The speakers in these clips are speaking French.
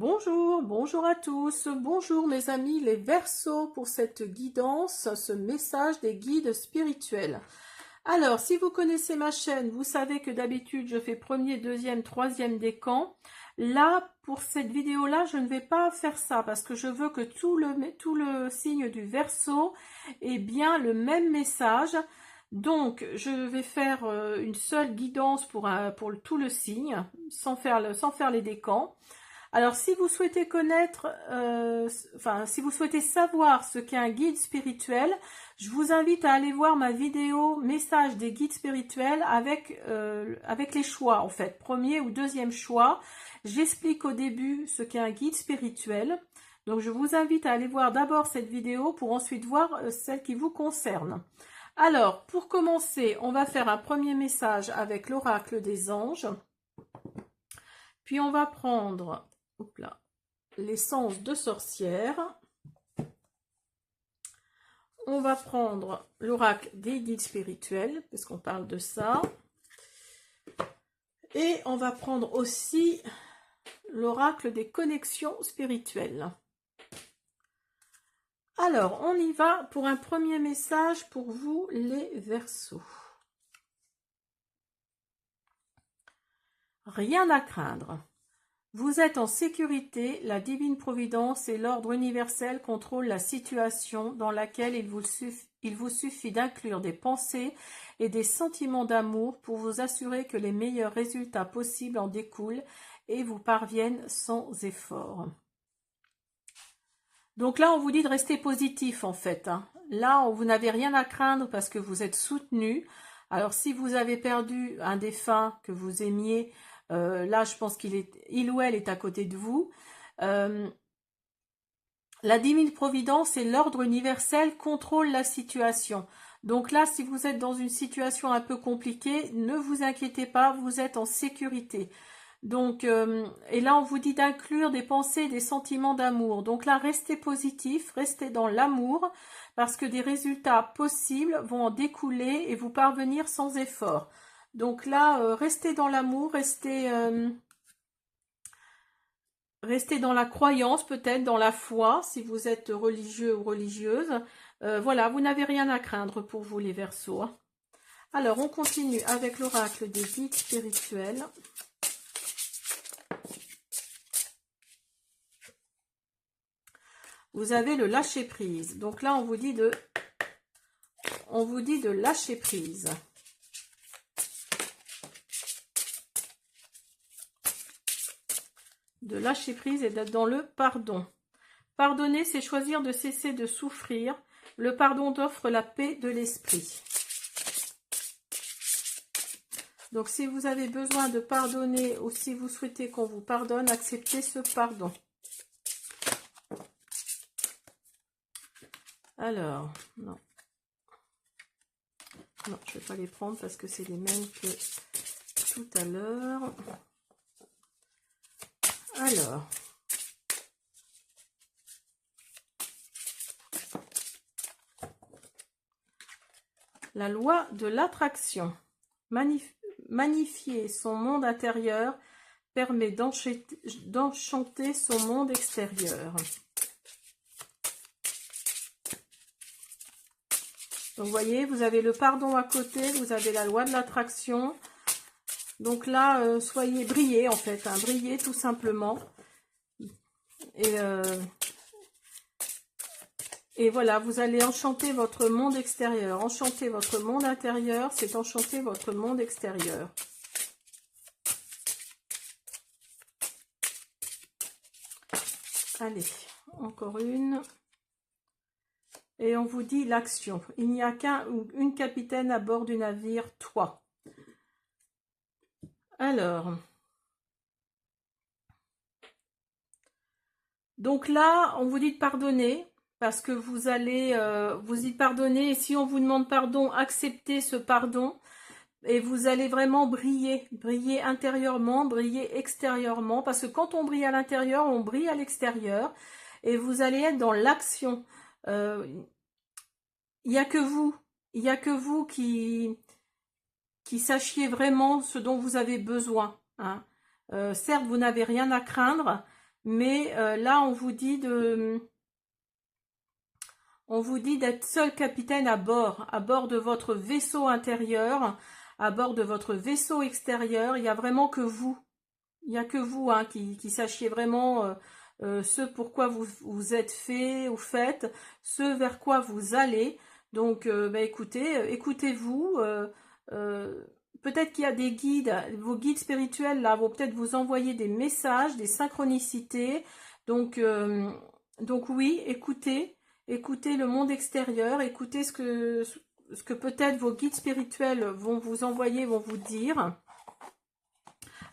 Bonjour, bonjour à tous, bonjour mes amis les Verseaux pour cette guidance, ce message des guides spirituels. Alors, si vous connaissez ma chaîne, vous savez que d'habitude je fais premier, deuxième, troisième décan. Là, pour cette vidéo-là, je ne vais pas faire ça parce que je veux que tout le signe du Verseau ait bien le même message. Donc, je vais faire une seule guidance pour tout le signe, sans faire les décans. Alors, si vous souhaitez si vous souhaitez savoir ce qu'est un guide spirituel, je vous invite à aller voir ma vidéo message des guides spirituels avec les choix, en fait, premier ou deuxième choix. J'explique au début ce qu'est un guide spirituel. Donc, je vous invite à aller voir d'abord cette vidéo pour ensuite voir celle qui vous concerne. Alors, pour commencer, on va faire un premier message avec l'oracle des anges. Puis, on va prendre l'essence de sorcière. On va prendre l'oracle des guides spirituels, parce qu'on parle de ça. Et on va prendre aussi l'oracle des connexions spirituelles. Alors, on y va pour un premier message pour vous, les Verseaux. Rien à craindre. Vous êtes en sécurité, la divine providence et l'ordre universel contrôlent la situation dans laquelle il vous suffit d'inclure des pensées et des sentiments d'amour pour vous assurer que les meilleurs résultats possibles en découlent et vous parviennent sans effort. Donc là, on vous dit de rester positif en fait. Là, vous n'avez rien à craindre parce que vous êtes soutenu. Alors si vous avez perdu un défunt que vous aimiez, là, je pense il ou elle est à côté de vous. La divine providence et l'ordre universel contrôlent la situation. Donc là, si vous êtes dans une situation un peu compliquée, ne vous inquiétez pas, vous êtes en sécurité. Donc, et là, on vous dit d'inclure des pensées et des sentiments d'amour. Donc là, restez positif, restez dans l'amour, parce que des résultats possibles vont en découler et vous parvenir sans effort. Donc là, restez dans l'amour, restez dans la croyance, peut-être dans la foi, si vous êtes religieux ou religieuse. Voilà, vous n'avez rien à craindre pour vous, les Verseaux. Alors, on continue avec l'oracle des guides spirituels. Vous avez le lâcher prise. Donc là, on vous dit de lâcher prise. De lâcher prise et d'être dans le pardon. Pardonner, c'est choisir de cesser de souffrir. Le pardon offre la paix de l'esprit. Donc, si vous avez besoin de pardonner ou si vous souhaitez qu'on vous pardonne, acceptez ce pardon. Alors, non. Non, je ne vais pas les prendre parce que c'est les mêmes que tout à l'heure. Alors, la loi de l'attraction. Magnifier son monde intérieur permet d'enchanter son monde extérieur. Donc, vous voyez, vous avez le pardon à côté, vous avez la loi de l'attraction. Donc là, soyez brillez en fait, brillez tout simplement. Et voilà, vous allez enchanter votre monde extérieur. Enchanter votre monde intérieur, c'est enchanter votre monde extérieur. Allez, encore une. Et on vous dit l'action. Il n'y a qu'un ou une capitaine à bord du navire, toi. Alors. Donc là, on vous dit de pardonner. Parce que vous allez vous y pardonner. Et si on vous demande pardon, acceptez ce pardon. Et vous allez vraiment briller. Briller intérieurement, briller extérieurement. Parce que quand on brille à l'intérieur, on brille à l'extérieur. Et vous allez être dans l'action. Il n'y a que vous. Il n'y a que vous qui sachiez vraiment ce dont vous avez besoin. Certes, vous n'avez rien à craindre. Mais là, on vous dit d'être seul capitaine à bord de votre vaisseau intérieur, à bord de votre vaisseau extérieur. Il n'y a vraiment que vous. Il n'y a que vous hein, qui sachiez vraiment ce pourquoi vous êtes fait ou faites, ce vers quoi vous allez. Donc, bah, écoutez, écoutez-vous. Peut-être qu'il y a des guides, vos guides spirituels là vont peut-être vous envoyer des messages, des synchronicités. Donc, donc oui, écoutez le monde extérieur, écoutez ce que peut-être vos guides spirituels vont vous envoyer, vont vous dire.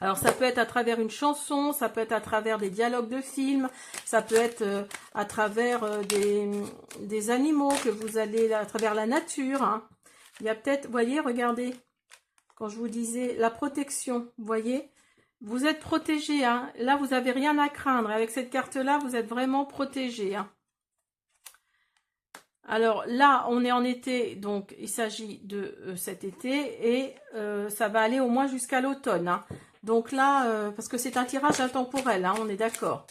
Alors ça peut être à travers une chanson, ça peut être à travers des dialogues de films, ça peut être à travers des animaux que vous allez, à travers la nature. Hein. Il y a peut-être, vous voyez, regardez, quand je vous disais la protection, vous voyez, vous êtes protégé. Hein. Là, vous n'avez rien à craindre. Avec cette carte-là, vous êtes vraiment protégé. Hein. Alors là, on est en été, donc il s'agit de cet été et ça va aller au moins jusqu'à l'automne. Hein. Donc là, parce que c'est un tirage intemporel, hein, on est d'accord.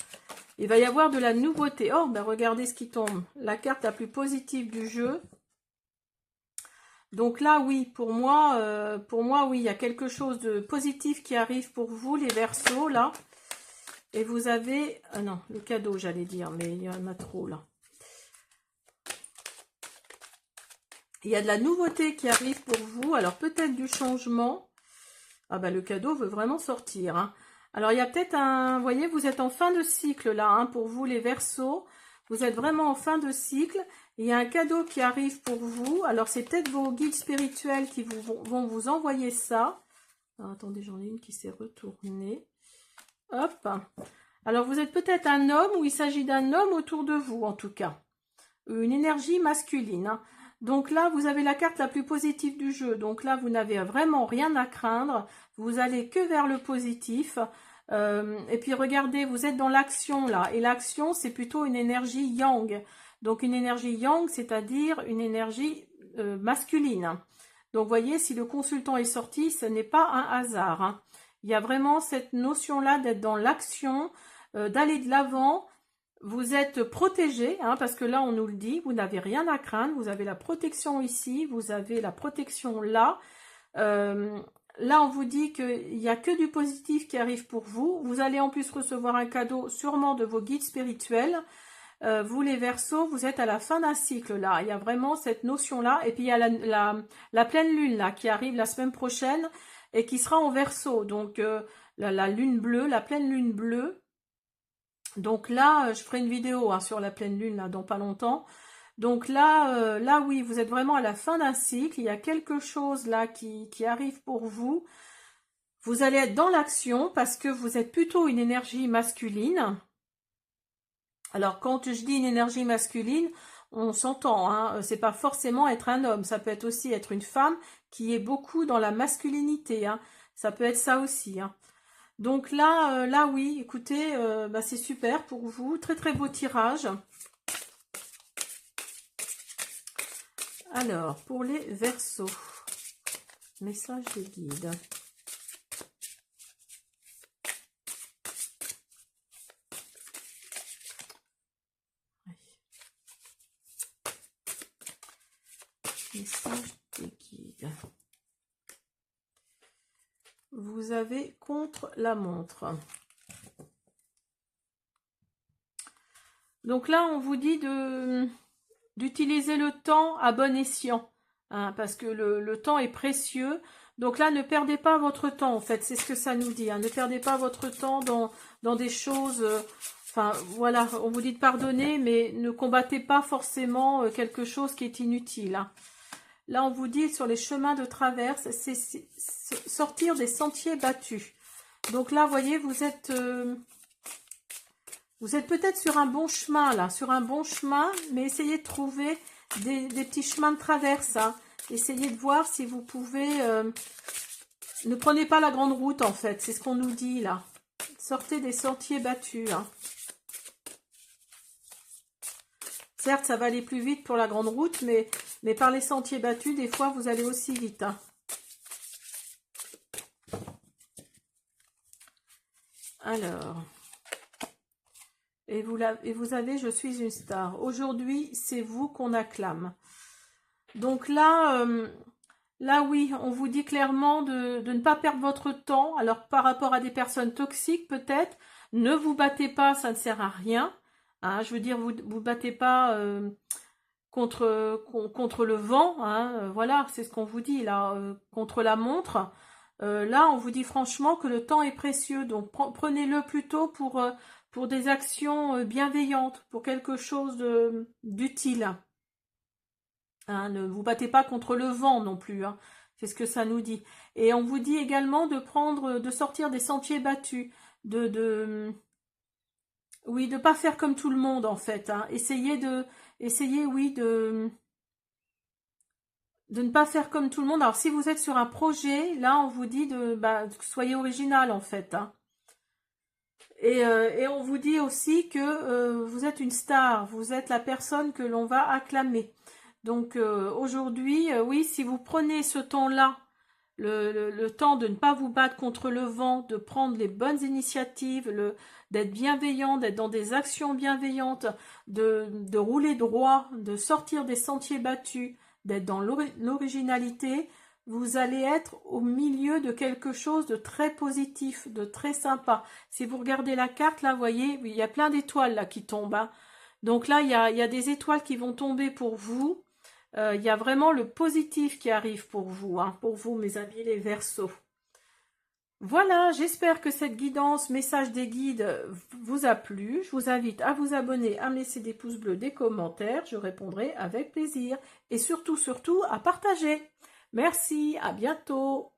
Il va y avoir de la nouveauté. Oh, ben regardez ce qui tombe. La carte la plus positive du jeu. Donc là, oui, pour moi, oui, il y a quelque chose de positif qui arrive pour vous, les Verseaux, là. Et vous avez... Ah non, le cadeau, j'allais dire, mais il y en a trop, là. Il y a de la nouveauté qui arrive pour vous. Alors, peut-être du changement. Ah bah, le cadeau veut vraiment sortir. Hein. Alors, il y a peut-être un... Vous voyez, vous êtes en fin de cycle, là, hein, pour vous, les Verseaux. Vous êtes vraiment en fin de cycle. Il y a un cadeau qui arrive pour vous. Alors, c'est peut-être vos guides spirituels qui vont vous envoyer ça. Alors, attendez, j'en ai une qui s'est retournée. Hop. Alors, vous êtes peut-être un homme ou il s'agit d'un homme autour de vous, en tout cas. Une énergie masculine. Hein. Donc là, vous avez la carte la plus positive du jeu. Donc là, vous n'avez vraiment rien à craindre. Vous allez que vers le positif. Et puis regardez, vous êtes dans l'action là. Et l'action, c'est plutôt une énergie yang. Donc une énergie yang, c'est-à-dire une énergie masculine. Donc vous voyez, si le consultant est sorti, ce n'est pas un hasard. Hein. Il y a vraiment cette notion-là d'être dans l'action, d'aller de l'avant. Vous êtes protégé, hein, parce que là, on nous le dit, vous n'avez rien à craindre. Vous avez la protection ici, vous avez la protection là. Là, on vous dit qu'il n'y a que du positif qui arrive pour vous. Vous allez en plus recevoir un cadeau sûrement de vos guides spirituels. Vous, les Verseaux, vous êtes à la fin d'un cycle, là. Il y a vraiment cette notion-là. Et puis, il y a la pleine lune, là, qui arrive la semaine prochaine et qui sera en Verseau. Donc, la lune bleue, la pleine lune bleue. Donc là, je ferai une vidéo hein, sur la pleine lune là, dans pas longtemps. Donc là, là oui, vous êtes vraiment à la fin d'un cycle. Il y a quelque chose là qui arrive pour vous. Vous allez être dans l'action parce que vous êtes plutôt une énergie masculine. Alors quand je dis une énergie masculine, on s'entend. Hein, c'est pas forcément être un homme. Ça peut être aussi être une femme qui est beaucoup dans la masculinité. Hein. Ça peut être ça aussi. Hein. Donc là, là oui, écoutez, bah, c'est super pour vous. Très très beau tirage. Alors, pour les Verseaux, message des guides. Message des guides. Vous avez contre la montre. Donc là, on vous dit d'utiliser le temps à bon escient. Hein, parce que le temps est précieux. Donc là, ne perdez pas votre temps, en fait. C'est ce que ça nous dit. Hein. Ne perdez pas votre temps dans des choses... Enfin, voilà, on vous dit de pardonner, mais ne combattez pas forcément quelque chose qui est inutile. Hein. Là, on vous dit sur les chemins de traverse, c'est sortir des sentiers battus. Donc là, vous voyez, vous êtes peut-être sur un bon chemin, là, sur un bon chemin, mais essayez de trouver des petits chemins de traverse. Hein. Essayez de voir si vous pouvez... ne prenez pas la grande route, en fait, c'est ce qu'on nous dit, là. Sortez des sentiers battus. Hein. Certes, ça va aller plus vite pour la grande route, mais par les sentiers battus, des fois, vous allez aussi vite. Hein. Alors, et vous avez je suis une star. Aujourd'hui, c'est vous qu'on acclame. Donc là, là oui, on vous dit clairement de ne pas perdre votre temps. Alors par rapport à des personnes toxiques peut-être, ne vous battez pas, ça ne sert à rien. Hein, je veux dire, vous battez pas contre le vent. Hein, voilà, c'est ce qu'on vous dit là, contre la montre. Là, on vous dit franchement que le temps est précieux, donc prenez-le plutôt pour des actions bienveillantes, pour quelque chose d'utile. Hein, ne vous battez pas contre le vent non plus, hein. C'est ce que ça nous dit. Et on vous dit également de sortir des sentiers battus, oui, de pas faire comme tout le monde en fait, hein. Essayez, oui, de ne pas faire comme tout le monde. Alors si vous êtes sur un projet, là on vous dit soyez original en fait, hein. Et on vous dit aussi que vous êtes une star, vous êtes la personne que l'on va acclamer. Donc aujourd'hui, oui, si vous prenez ce temps-là, le temps de ne pas vous battre contre le vent, de prendre les bonnes initiatives, d'être bienveillant, d'être dans des actions bienveillantes, de rouler droit, de sortir des sentiers battus, d'être dans l'originalité, vous allez être au milieu de quelque chose de très positif, de très sympa. Si vous regardez la carte, là, vous voyez, il y a plein d'étoiles là qui tombent, hein. Donc là, il y a des étoiles qui vont tomber pour vous. Il y a vraiment le positif qui arrive pour vous, hein, pour vous, mes amis les Verseaux. Voilà, j'espère que cette guidance, message des guides, vous a plu. Je vous invite à vous abonner, à me laisser des pouces bleus, des commentaires. Je répondrai avec plaisir. Et surtout, surtout, à partager. Merci, à bientôt.